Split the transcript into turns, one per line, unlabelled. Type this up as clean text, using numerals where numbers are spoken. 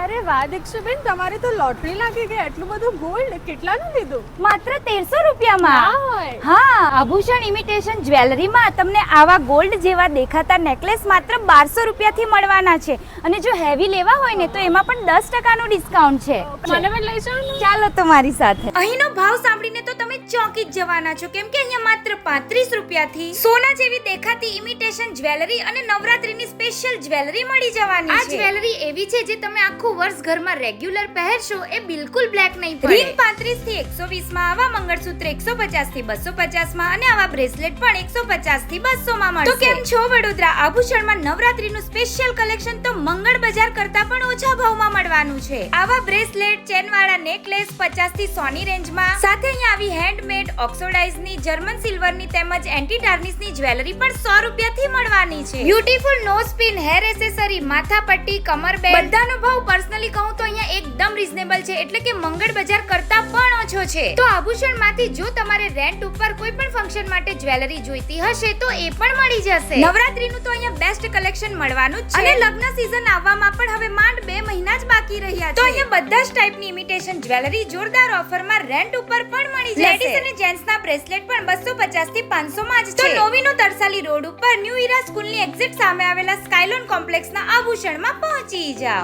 અરે વાહ દીક્ષુબેન, તમારે તો લોટરી લાગી ગઈ. એટલું બધું ગોલ્ડ કેટલાનું લીધું?
માત્ર 1300 રૂપિયામાં.
ના હોય.
હા, આભૂષણ ઇમિટેશન જ્વેલરીમાં તમને આવા ગોલ્ડ જેવા દેખાતા નેકલેસ માત્ર 1200 રૂપિયાથી મળવાના છે. અને જો હેવી લેવા હોય ને તો એમાં પણ 10% ડિસ્કાઉન્ટ છે.
મને પણ લઈ જાઓ ને.
ચાલો તમારી સાથે. અહીંનો ભાવ સાંભળીને તો તમે ચોંકી જ જવાના છો, કેમ કે અહીંયા માત્ર 35 રૂપિયાથી સોના જેવી દેખાતી ઇમિટેશન જ્વેલરી અને નવરાત્રીની સ્પેશિયલ જ્વેલરી મળી જવાની છે. આ જ્વેલરી એવી છે જે તમે આખું વર્ષ ઘરમાં રેગ્યુલર પહેરશો એ બિલકુલ બ્લેક નહીં પડે. રીંગ 35 થી 120 માં, આવા મંગળસૂત્ર 150 થી 250 માં અને આવા બ્રેસલેટ પણ 150 થી 200 માં મળશે. તો કેમ છો વડોદરા? આભૂષણમાં નવરાત્રીનું સ્પેશિયલ કલેક્શન તો મંગળ બજાર કરતા પણ ઓછા ભાવમાં મળવાનું છે. આવા બ્રેસલેટ, ચેન વાળા નેકલેસ 50 થી 100 ની રેન્જમાં, સાથે અહીંયા આવી હેન્ડમેડ ઓક્સિડાઇઝની, જર્મન સિલ્વરની તેમજ એન્ટી ટાર્નિશની જ્વેલરી પણ 100 રૂપિયાથી મળવાની છે. Beautiful nose pin, hair accessory, માથાપટ્ટી, કમરબેલ્ટ બધાનો ભાવ પર્સનલી કહું તો અહીંયા એકદમ રીઝનેબલ છે, એટલે કે મંગળ બજાર કરતા પણ ઓછો છે. તો આભૂષણમાંથી જો તમારે રેન્ટ ઉપર કોઈ પણ ફંક્શન માટે જ્વેલરી જોઈતી હશે તો એ પણ મળી જશે. નવરાત્રીનું તો અહીંયા બેસ્ટ કલેક્શન મળવાનું જ છે અને લગ્ન સીઝન આવવામાં પણ હવે માંડ 2 મહિના જ બાકી રહ્યા છે. તો અહીંયા બધા જ ટાઈપની ઇમિટેશન જ્વેલરી જોરદાર ઓફરમાં રેન્ટ ઉપર પણ મળી જશે. લેડીઝ અને જેન્ટ્સના બ્રેસલેટ પણ 250 થી 500 માં જ છે. તો નોવીનો તરસાલી રોડ ઉપર ન્યૂ ઈરા સ્કૂલની એક્ઝિટ સામે આવેલા સ્કાયલોન કોમ્પ્લેક્સના આભૂષણમાં પહોંચી જાઓ.